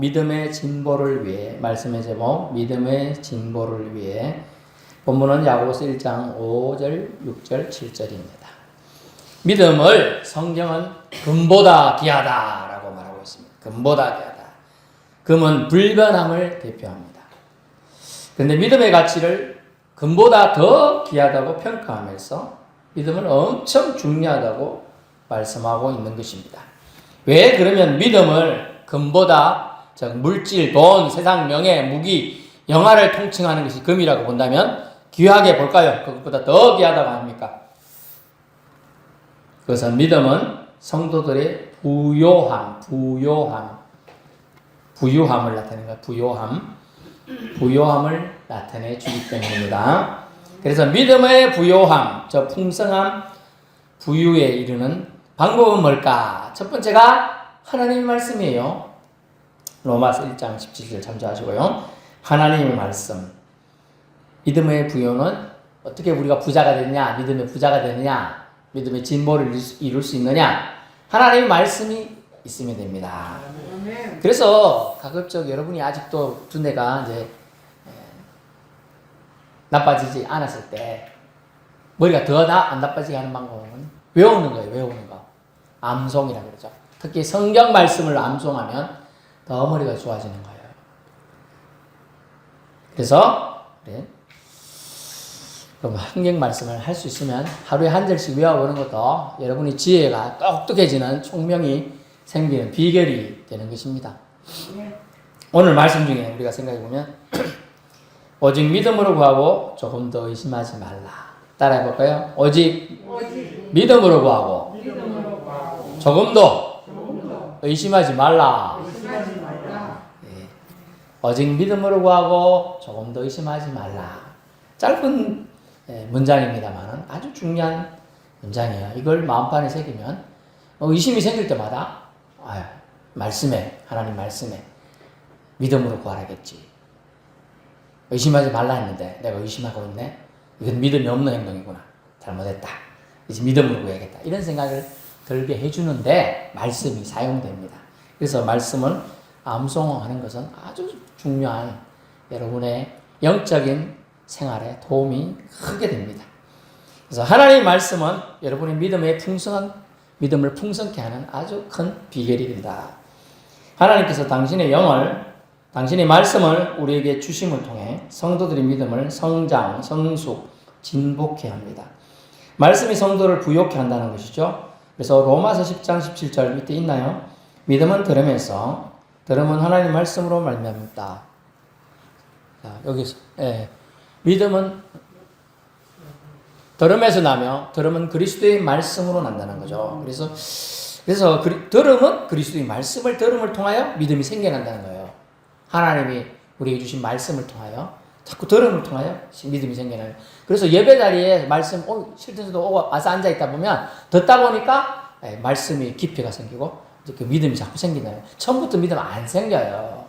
믿음의 진보를 위해, 말씀의 제목 믿음의 진보를 위해 본문은 야고보서 1장 5절, 6절, 7절입니다. 믿음을 성경은 금보다 귀하다라고 말하고 있습니다. 금보다 귀하다. 금은 불변함을 대표합니다. 그런데 믿음의 가치를 금보다 더 귀하다고 평가하면서 믿음은 엄청 중요하다고 말씀하고 있는 것입니다. 왜 그러면 믿음을 금보다 물질, 돈, 세상, 명예, 무기, 영화를 통칭하는 것이 금이라고 본다면 귀하게 볼까요? 그것보다 더 귀하다고 합니까? 그것은 믿음은 성도들의 부요함을 나타내는 거예요. 부요함을 나타내 주기 때문입니다. 그래서 믿음의 부요함, 저 풍성함, 부유에 이르는 방법은 뭘까? 첫 번째가 하나님의 말씀이에요. 로마서 1장 17절 참조하시고요. 하나님의 말씀. 믿음의 부요는 어떻게 우리가 부자가 되느냐? 믿음의 부자가 되느냐? 믿음의 진보를 이룰 수 있느냐? 하나님의 말씀이 있으면 됩니다. 그래서 가급적 여러분이 아직도 두뇌가 이제 나빠지지 않았을 때 머리가 더 안 나빠지게 하는 방법은 외우는 거예요. 외우는 거. 암송이라고 그러죠. 특히 성경 말씀을 암송하면 더 머리가 좋아지는 거예요. 그래서 그래. 그럼 성경 말씀을 할 수 있으면 하루에 한 절씩 외워보는 것도 여러분의 지혜가 똑똑해지는 총명이 생기는 비결이 되는 것입니다. 오늘 말씀 중에 우리가 생각해보면 오직 믿음으로 구하고 조금 더 의심하지 말라. 따라해볼까요? 오직 믿음으로 구하고 조금 더 의심하지 말라. 네. 오직 믿음으로 구하고 조금 더 의심하지 말라. 짧은 문장입니다만 아주 중요한 문장이에요. 이걸 마음판에 새기면 의심이 생길 때마다 하나님 말씀에 믿음으로 구하라겠지. 의심하지 말라 했는데 내가 의심하고 있네. 이건 믿음이 없는 행동이구나. 잘못했다. 이제 믿음으로 구해야겠다. 이런 생각을 들게 해주는데 말씀이 사용됩니다. 그래서 말씀을 암송하는 것은 아주 중요한 여러분의 영적인 생활에 도움이 크게 됩니다. 그래서 하나님의 말씀은 여러분의 믿음을 풍성케 하는 아주 큰 비결이 된다. 하나님께서 당신의 말씀을 우리에게 주심을 통해 성도들의 믿음을 성장, 성숙, 진복케 합니다. 말씀이 성도를 부욕케 한다는 것이죠. 그래서 로마서 10장 17절 밑에 있나요? 믿음은 들음에서, 들음은 하나님 말씀으로 말미암다. 여기서 믿음은 들음에서 나며 들음은 그리스도의 말씀으로 난다는 거죠. 그래서 들음은 그리스도의 말씀을 들음을 통하여 믿음이 생겨난다는 거예요. 하나님이 우리에게 주신 말씀을 통하여 자꾸 들음을 통하여 믿음이 생겨나요. 그래서 예배 자리에 말씀 실전에서도 와서 앉아 있다 보면 듣다 보니까 말씀이 깊이가 생기고 그 믿음이 자꾸 생긴다는. 처음부터 믿음 안 생겨요.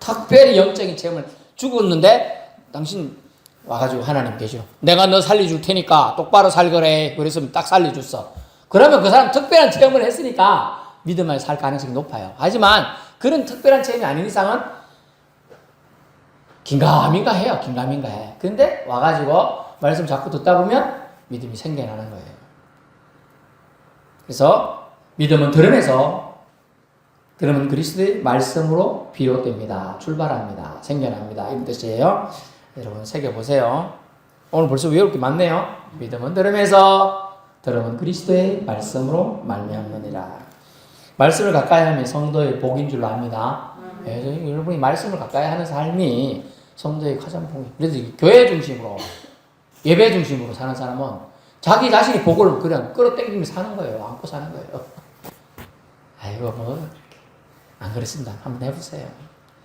특별히 영적인 체험을 죽었는데 당신 와가지고 하나님 계시오. 내가 너 살려줄 테니까 똑바로 살거래. 그래서 딱 살려줬어. 그러면 그 사람 특별한 체험을 했으니까 믿음을 살 가능성이 높아요. 하지만 그런 특별한 체험이 아닌 이상은 긴가민가 해요. 긴가민가 해. 근데 와가지고 말씀 자꾸 듣다 보면 믿음이 생겨나는 거예요. 그래서 믿음은 들음에서, 들음은 그리스도의 말씀으로 비롯됩니다. 출발합니다. 생겨납니다. 이런 뜻이에요. 여러분 새겨보세요. 오늘 벌써 외울 게 많네요. 믿음은 들음에서, 들음은 그리스도의 말씀으로 말미암느니라. 말씀을 가까이 하면 성도의 복인 줄로 압니다. 여러분이 말씀을 가까이 하는 삶이 성도의 가장 복이. 그래서 교회 중심으로, 예배 중심으로 사는 사람은 자기 자신이 복을 그냥 끌어당기면서 사는 거예요. 안고 사는 거예요. 아이고 안 그렇습니다. 한번 해보세요.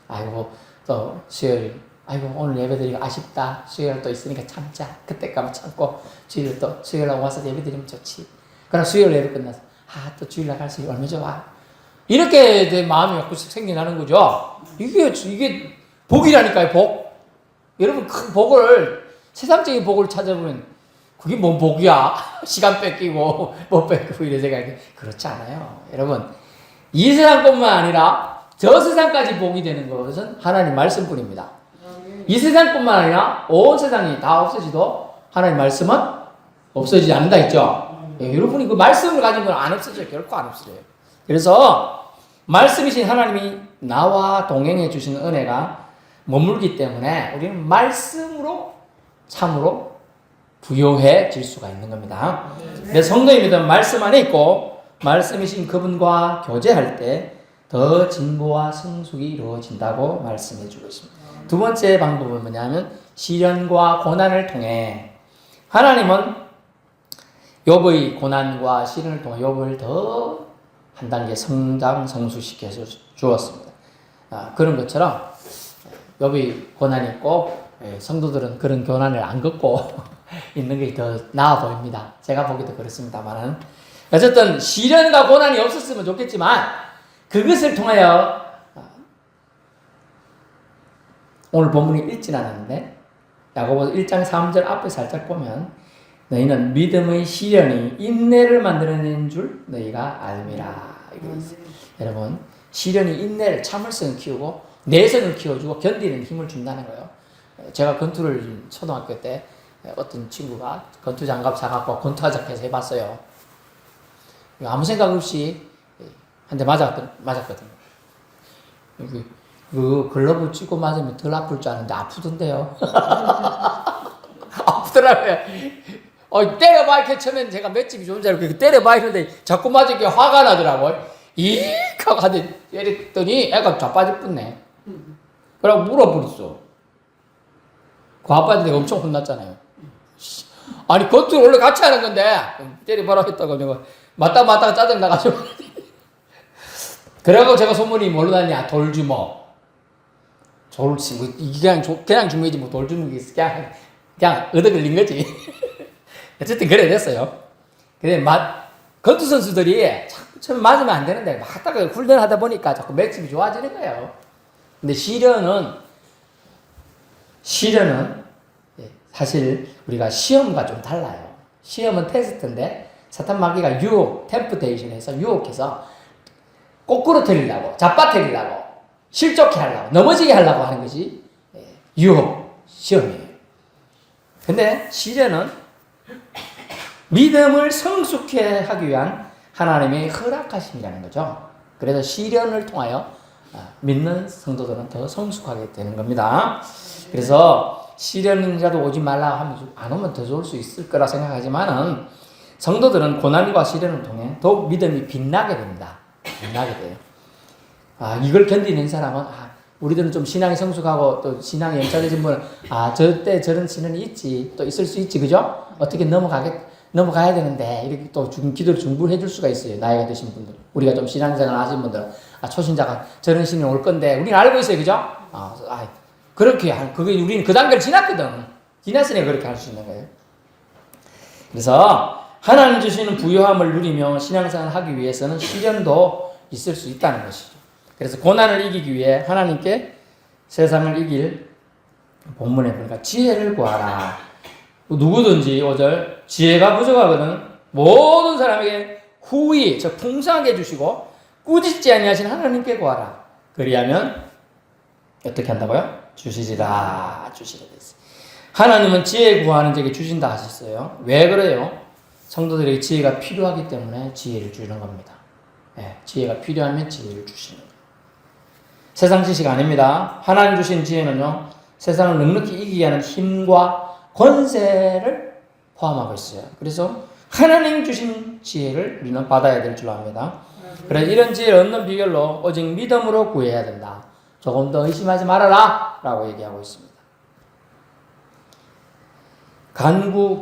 아이고 또 수요일, 아이고 오늘 예배드리기 아쉽다. 수요일 또 있으니까 참자. 그때까지 참고 주일 또 수요일날 와서 예배드리면 좋지. 그럼 수요일 예배 끝나서 또 주일날 갈 수 있으면 얼마나 좋아. 이렇게 내 마음이 자꾸씩 생겨나는 거죠. 이게 복이라니까요. 복. 여러분 큰 복을, 세상적인 복을 찾아보면 그게 뭔 복이야. 시간 뺏기고 못 뺏기고 이런 생각이. 그렇지 않아요. 여러분 이 세상뿐만 아니라 저 세상까지 복이 되는 것은 하나님 말씀뿐입니다. 이 세상뿐만 아니라 온 세상이 다 없어지도 하나님 말씀은 없어지지 않는다 했죠. 여러분이 그 말씀을 가지면 안 없어져요. 결코 안 없어져요. 그래서 말씀이신 하나님이 나와 동행해 주시는 은혜가 머물기 때문에 우리는 말씀으로 참으로 부요해질 수가 있는 겁니다. 내 성도입니다. 말씀 안에 있고 말씀이신 그분과 교제할 때 더 진보와 성숙이 이루어진다고 말씀해 주고 있습니다. 두 번째 방법은 뭐냐면 시련과 고난을 통해 하나님은 욥의 고난과 시련을 통해 욥을 더 한 단계 성장 성숙시켜 주었습니다. 그런 것처럼 욥의 고난이 있고 성도들은 그런 고난을 안 겪고 있는 게 더 나아 보입니다. 제가 보기도 그렇습니다만은 어쨌든 시련과 고난이 없었으면 좋겠지만 그것을 통하여 오늘 본문이 읽진 않았는데 야고보서 1장 3절 앞에 살짝 보면 너희는 믿음의 시련이 인내를 만들어내는 줄 너희가 알미라. 여러분 시련이 인내를 참을성을 키우고 내성을 키워주고 견디는 힘을 준다는 거예요. 제가 권투를 초등학교 때 어떤 친구가 권투 장갑 사갖고 권투하자해서 해봤어요. 아무 생각 없이 한 대 맞았거든요. 그 글러브 찍고 맞으면 덜 아플 줄 아는데 아프던데요. 아프더라고요. 때려봐 이렇게 처음엔 제가 맷집이 좋은 줄 알고 때려봐 했는데 자꾸 맞으니까 화가 나더라고요. 하고 한대 때렸더니 애가 자빠질 뻔네. 그러고 물어버렸어. 그 아빠한테 내가 엄청 혼났잖아요. 아니 그것도 원래 같이 하는 건데 때려봐라 했다고 내가 맞다가 짜증 나가지고 그래고 제가 소문이 뭘로 났냐 돌주먹. 이게 그냥 주먹이지 뭐 돌주먹이 그냥 얻어 걸린 거지. 어쨌든 그래 됐어요. 근데 권투 선수들이 처음 맞으면 안 되는데 막 하다가 훈련하다 보니까 자꾸 맥집이 좋아지는 거예요. 근데 시련은 사실 우리가 시험과 좀 달라요. 시험은 테스트인데 사탄 마귀가 템프테이션에서 유혹해서 거꾸로 틀리려고, 잡아뜨리려고, 실족해 하려고, 넘어지게 하려고 하는 것이 유혹, 시험이에요. 근데 시련은 믿음을 성숙해 하기 위한 하나님의 허락하심이라는 거죠. 그래서 시련을 통하여 믿는 성도들은 더 성숙하게 되는 겁니다. 그래서 시련이라도 오지 말라 하면 안 오면 더 좋을 수 있을 거라 생각하지만은 성도들은 고난과 시련을 통해 더욱 믿음이 빛나게 됩니다. 빛나게 돼요. 이걸 견디는 사람은 우리들은 좀 신앙이 성숙하고 또 신앙이 영적해진 분은 저때 저런 시련이 있지 또 있을 수 있지 그죠? 어떻게 넘어가야 되는데 이렇게 또 기도를 중보해 줄 수가 있어요. 나이가 드신 분들 우리가 좀 신앙생활 하신 분들은 초신자가 저런 시련이 올 건데 우리는 알고 있어요 그죠? 그렇게 그게 우리는 그 단계를 지났거든. 지났으니 그렇게 할 수 있는 거예요. 그래서 하나님 주시는 부요함을 누리며 신앙생활을 하기 위해서는 시련도 있을 수 있다는 것이죠. 그래서 고난을 이기기 위해 하나님께 세상을 이길 본문에 보니까 지혜를 구하라. 누구든지 5절 지혜가 부족하거든 모든 사람에게 후히 풍성하게 해주시고 꾸짖지 아니하신 하나님께 구하라. 그리하면 어떻게 한다고요? 주시리라 됐어요. 하나님은 지혜 구하는 자에게 주신다 하셨어요. 왜 그래요? 성도들에게 지혜가 필요하기 때문에 지혜를 주는 겁니다. 지혜가 필요하면 지혜를 주시는 거예요. 세상 지식 아닙니다. 하나님 주신 지혜는요, 세상을 넉넉히 이기게 하는 힘과 권세를 포함하고 있어요. 그래서 하나님 주신 지혜를 우리는 받아야 될 줄 압니다. 그래서 이런 지혜를 얻는 비결로 오직 믿음으로 구해야 된다. 조금 더 의심하지 말아라 라고 얘기하고 있습니다. 간구하고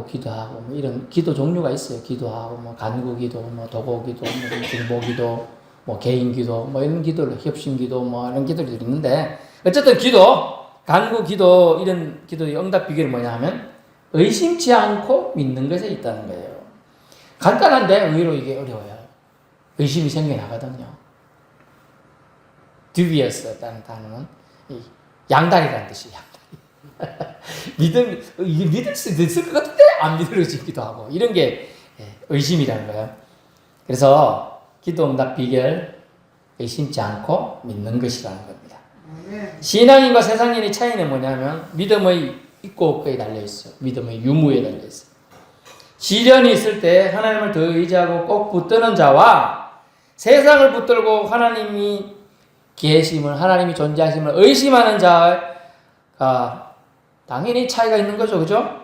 기도하고 이런 기도 종류가 있어요. 기도하고 간구기도, 도고기도, 중보기도, 개인기도, 이런 기도를 협심기도, 이런 기도들이 있는데 어쨌든 간구기도 이런 기도의 응답 비결이 뭐냐 하면 의심치 않고 믿는 것에 있다는 거예요. 간단한데 의외로 이게 어려워요. 의심이 생겨나거든요. dubious라는 단어는 양다리라는 뜻이에요. 이게 믿을 수 있을 것 같은데 안 믿어지기도 하고 이런 게 의심이라는 거예요. 그래서 기도 응답 비결 의심치 않고 믿는 것이라는 겁니다. 신앙인과 세상인의 차이는 뭐냐면 믿음의 있고 없고에 달려있어요. 믿음의 유무에 달려있어요. 시련이 있을 때 하나님을 더 의지하고 꼭 붙드는 자와 세상을 붙들고 하나님이 계심을, 하나님이 존재하심을 의심하는 자가 당연히 차이가 있는 거죠. 그죠?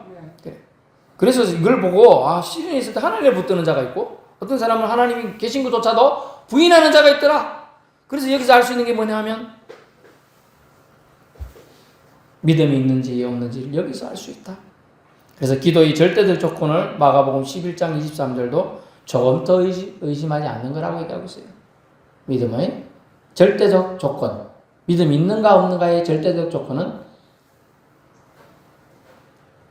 그래서 이걸 보고 시련이 있을 때 하나님을 붙드는 자가 있고 어떤 사람은 하나님이 계신 것조차도 부인하는 자가 있더라. 그래서 여기서 알 수 있는 게 뭐냐 하면 믿음이 있는지 없는지를 여기서 알 수 있다. 그래서 기도의 절대적 조건을 마가복음 11장 23절도 조금 더 의심하지 않는 거라고 얘기하고 있어요. 믿음의 절대적 조건, 믿음이 있는가 없는가의 절대적 조건은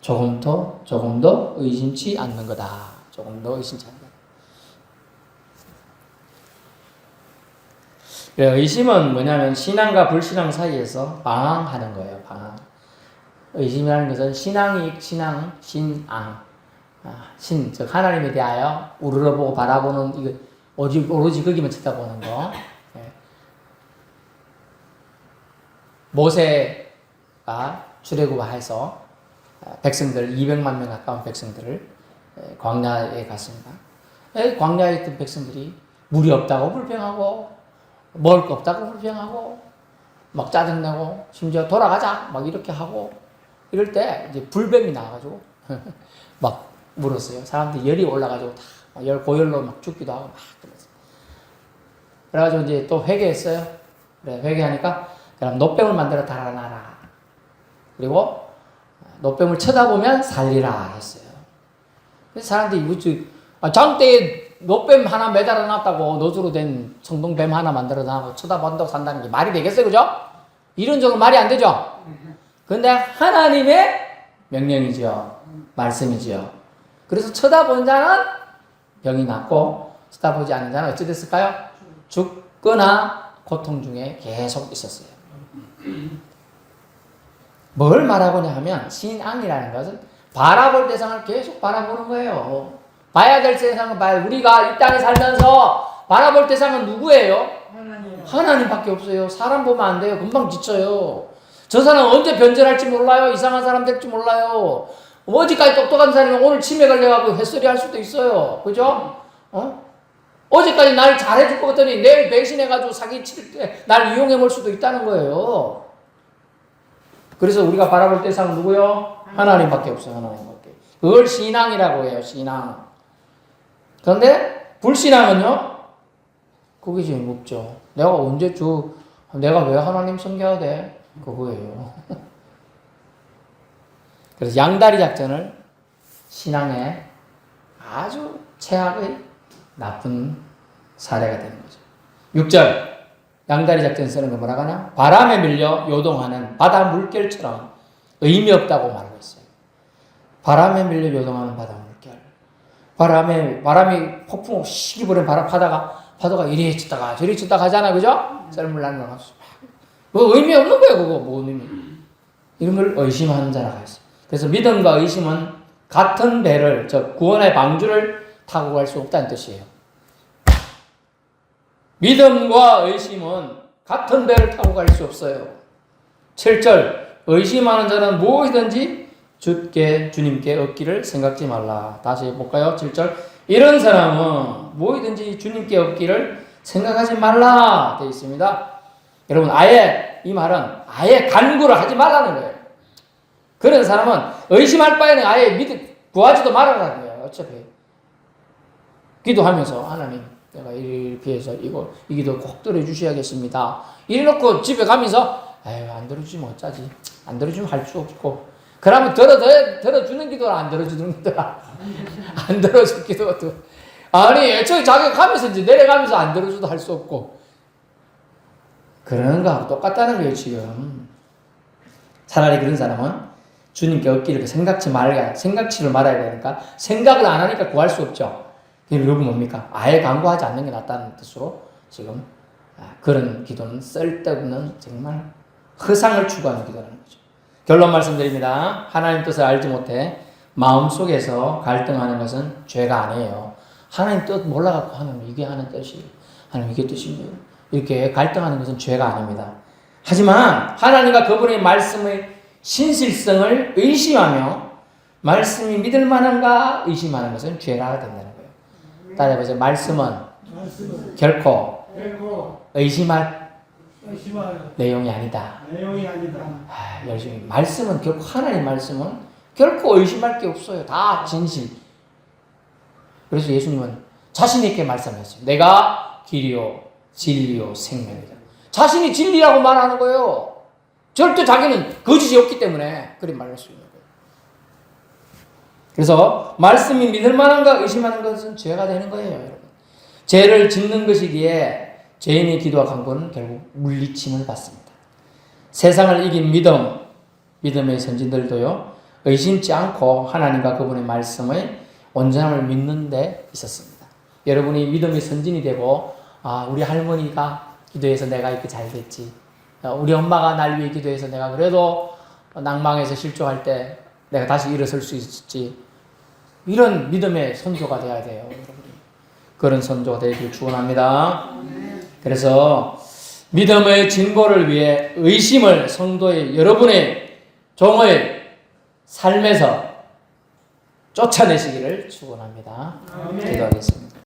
조금 더 의심치 않는 거다. 조금 더 의심치 않는 거다. 의심은 뭐냐면 신앙과 불신앙 사이에서 방황하는 거예요. 방황. 의심이라는 것은 신앙이 신앙, 신앙, 신, 즉 하나님에 대하여 우러러보고 바라보는 이거 오로지 거기만 쳐다보는 거. 모세가 출애굽해서 백성들 200만 명 가까운 백성들을 광야에 갔습니다. 광야에 있던 백성들이 물이 없다고 불평하고 먹을 거 없다고 불평하고 막 짜증내고 심지어 돌아가자 막 이렇게 하고 이럴 때 이제 불뱀이 나와가지고 막 물었어요. 사람들이 열이 올라가지고 다 고열로 막 죽기도 하고 막 그랬어요. 그래가지고 이제 또 회개했어요. 그래 회개하니까 그럼 노뱀을 만들어 달아놔라. 그리고 노뱀을 쳐다보면 살리라 했어요. 그래서 사람들이 장대에 노뱀 하나 매달아 놨다고 노수로 된 성동뱀 하나 만들어 놔고 쳐다본다고 산다는 게 말이 되겠어요? 그죠? 이런 적은 말이 안 되죠? 근데 하나님의 명령이죠. 말씀이죠. 그래서 쳐다본 자는 병이 낫고 쳐다보지 않는 자는 어찌 됐을까요? 죽거나 고통 중에 계속 있었어요. 뭘 말하고냐 하면 신앙이라는 것은 바라볼 대상을 계속 바라보는 거예요. 봐야 될 대상은 봐야 우리가 이 땅에 살면서 바라볼 대상은 누구예요? 하나님밖에 없어요. 사람 보면 안 돼요. 금방 지쳐요. 저 사람 언제 변절할지 몰라요. 이상한 사람 될지 몰라요. 어제까지 똑똑한 사람이 오늘 치매 걸려가지고 햇소리 할 수도 있어요. 그죠? 어제까지 날 잘해줄 것 같더니 내일 배신해가지고 사기 칠 때 날 이용해 볼 수도 있다는 거예요. 그래서 우리가 바라볼 대상은 누구요? 하나님밖에 없어요. 하나님밖에. 그걸 신앙이라고 해요. 신앙. 그런데 불신앙은요? 그게 제일 무겁죠. 내가 왜 하나님 섬겨야 돼? 그거예요. 그래서 양다리 작전을 신앙의 아주 최악의 나쁜 사례가 되는 거죠. 6절 양다리 작전 쓰는 거 뭐라고 하냐? 바람에 밀려 요동하는 바다 물결처럼 의미 없다고 말하고 있어요. 바람에 밀려 요동하는 바다 물결. 바람이 폭풍 시기 부는 바람 파도가 이리 쳤다가 저리 쳤다가 하잖아. 그죠? 썰물 나는 거 그거 의미 없는 거예요. 그거 뭔 의미. 이런 걸 의심하는 자라고 했어요. 그래서 믿음과 의심은 같은 배를, 즉 구원의 방주를 타고 갈 수 없다는 뜻이에요. 믿음과 의심은 같은 배를 타고 갈 수 없어요. 7절 의심하는 자는 무엇이든지 주님께 얻기를 생각지 말라. 다시 볼까요? 7절 이런 사람은 무엇이든지 주님께 얻기를 생각하지 말라 되어 있습니다. 여러분 이 말은 아예 간구를 하지 말라는 거예요. 그런 사람은 의심할 바에는 아예 구하지도 말아라는 거예요. 어차피 기도하면서 하나님 내가 이를 피해서 이 기도 꼭 들어주셔야겠습니다. 이래놓고 집에 가면서 안 들어주면 어쩌지? 안 들어주면 할 수 없고 그러면 들어주는 기도라 안 들어주는 기도라 안 들어줄 기도도 아니 애초에 자기가 가면서 이제 내려가면서 안 들어줘도 할 수 없고 그러는 거하고 똑같다는 거예요 지금. 차라리 그런 사람은 주님께 얻기를 생각치를 말아야 되니까 생각을 안 하니까 구할 수 없죠. 여러분 뭡니까? 아예 간구하지 않는 게 낫다는 뜻으로 지금 그런 기도는 쓸데없는 정말 허상을 추구하는 기도라는 거죠. 결론 말씀드립니다. 하나님 뜻을 알지 못해 마음속에서 갈등하는 것은 죄가 아니에요. 하나님 뜻 몰라갖고 하나님 이게 하는 뜻이에요. 하나님 이게 뜻이에요. 이렇게 갈등하는 것은 죄가 아닙니다. 하지만 하나님과 그분의 말씀의 신실성을 의심하며 말씀이 믿을 만한가 의심하는 것은 죄가 된다는 거예요. 따라해보세요. 말씀은 결코 의심할 내용이 아니다. 열심히 말씀은 결코 하나님의 말씀은 결코 의심할 게 없어요. 다 진실. 그래서 예수님은 자신 있게 말씀했어요. 내가 길이요 진리요 생명이다. 자신이 진리라고 말하는 거예요. 절대 자기는 거짓이 없기 때문에 그렇게 말할 수 있는 거예요. 그래서 말씀이 믿을 만한가 의심하는 것은 죄가 되는 거예요, 여러분. 죄를 짓는 것이기에 죄인의 기도와 간구는 결국 물리침을 받습니다. 세상을 이긴 믿음의 선진들도요, 의심치 않고 하나님과 그분의 말씀의 온전함을 믿는 데 있었습니다. 여러분이 믿음의 선진이 되고, 우리 할머니가 기도해서 내가 이렇게 잘 됐지. 우리 엄마가 날 위해 기도해서 내가 그래도 낭망해서 실족할 때 내가 다시 일어설 수 있었지. 이런 믿음의 선조가 되어야 돼요, 여러분이. 그런 선조가 되기를 축원합니다. 그래서 믿음의 진보를 위해 의심을 성도의 여러분의 종의 삶에서 쫓아내시기를 축원합니다. 기도하겠습니다.